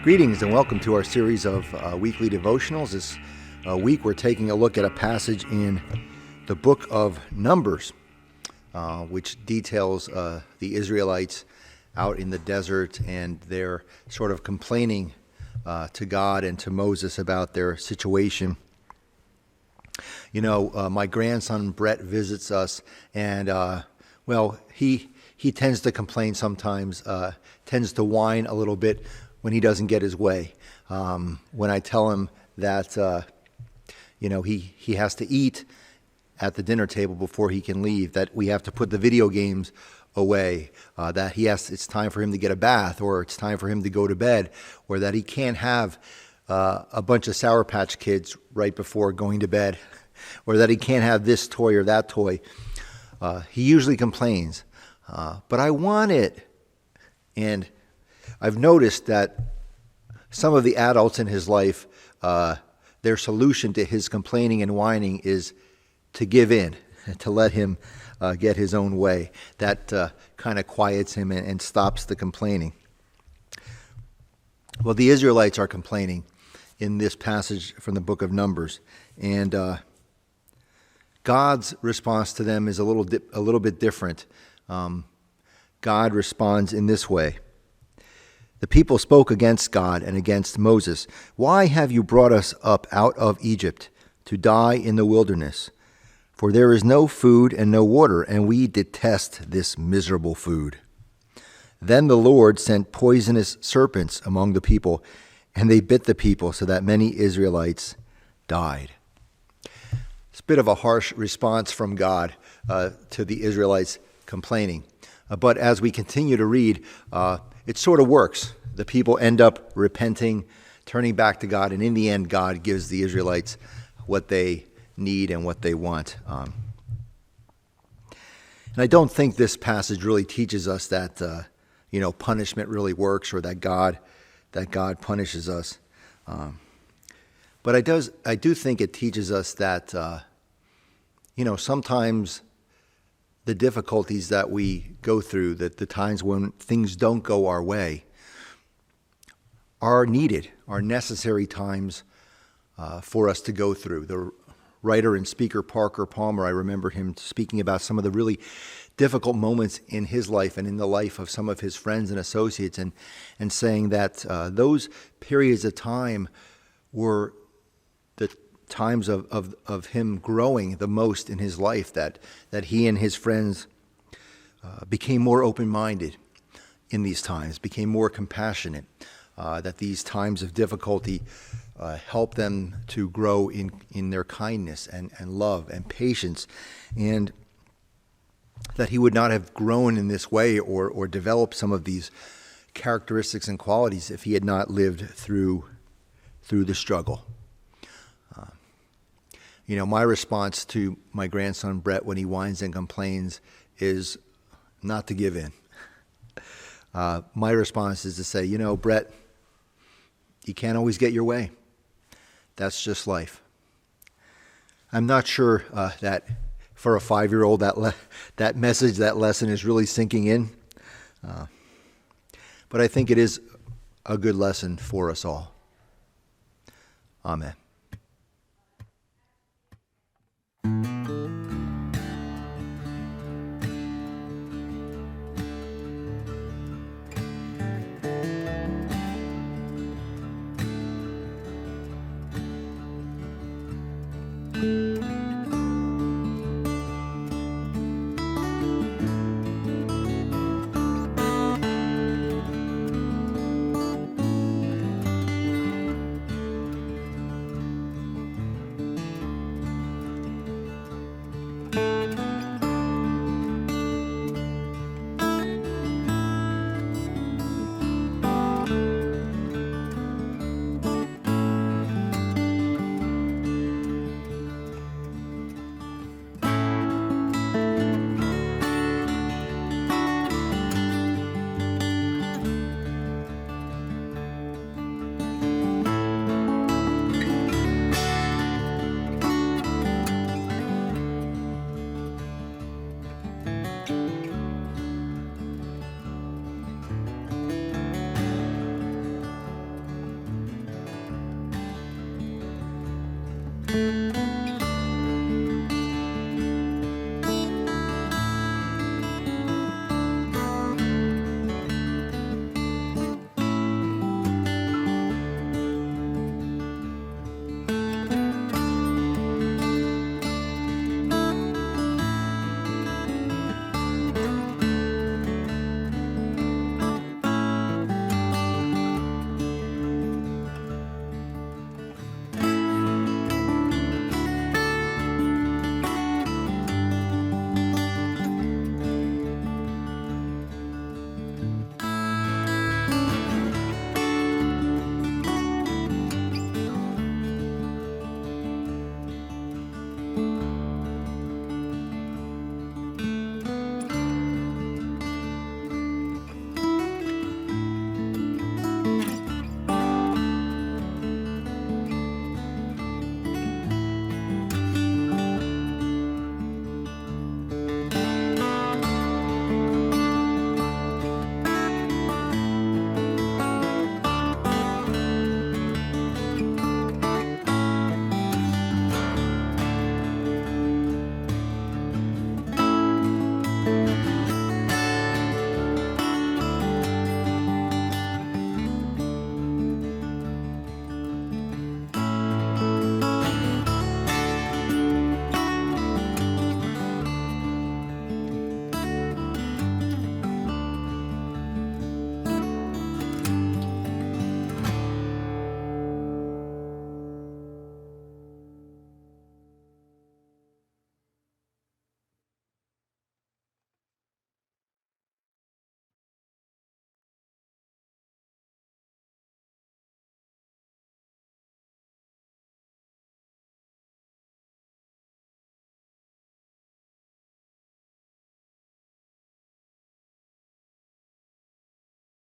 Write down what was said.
Greetings and welcome to our series of weekly devotionals. This week we're taking a look at a passage in the book of Numbers, which details the Israelites out in the desert and they're sort of complaining to God and to Moses about their situation. You know, my grandson Brett visits us, and he tends to complain sometimes, tends to whine a little bit when he doesn't get his way. When I tell him that he has to eat at the dinner table before he can leave, that we have to put the video games away, that it's time for him to get a bath, or it's time for him to go to bed, or that he can't have a bunch of Sour Patch Kids right before going to bed, or that he can't have this toy or that toy. He usually complains, but I want it. And I've noticed that some of the adults in his life, their solution to his complaining and whining is to give in, to let him get his own way. That kind of quiets him and stops the complaining. Well, the Israelites are complaining in this passage from the book of Numbers, and God's response to them is a little bit different. God responds in this way. The people spoke against God and against Moses. "Why have you brought us up out of Egypt to die in the wilderness? For there is no food and no water, and we detest this miserable food." Then the Lord sent poisonous serpents among the people, and they bit the people so that many Israelites died. It's a bit of a harsh response from God to the Israelites complaining. But as we continue to read, it sort of works. The people end up repenting, turning back to God, and in the end, God gives the Israelites what they need and what they want. And I don't think this passage really teaches us that punishment really works, or that God punishes us. But I do think it teaches us that sometimes the difficulties that we go through, that the times when things don't go our way, are needed, are necessary times for us to go through. The writer and speaker Parker Palmer, I remember him speaking about some of the really difficult moments in his life and in the life of some of his friends and associates, and saying that those periods of time were the times of him growing the most in his life, that he and his friends became more open-minded in these times, became more compassionate, that these times of difficulty helped them to grow in their kindness and love and patience, and that he would not have grown in this way or developed some of these characteristics and qualities if he had not lived through the struggle. My response to my grandson Brett when he whines and complains is not to give in. My response is to say, Brett, you can't always get your way. That's just life. I'm not sure that for a 5-year-old that message, that lesson is really sinking in. But I think it is a good lesson for us all. Amen. Amen.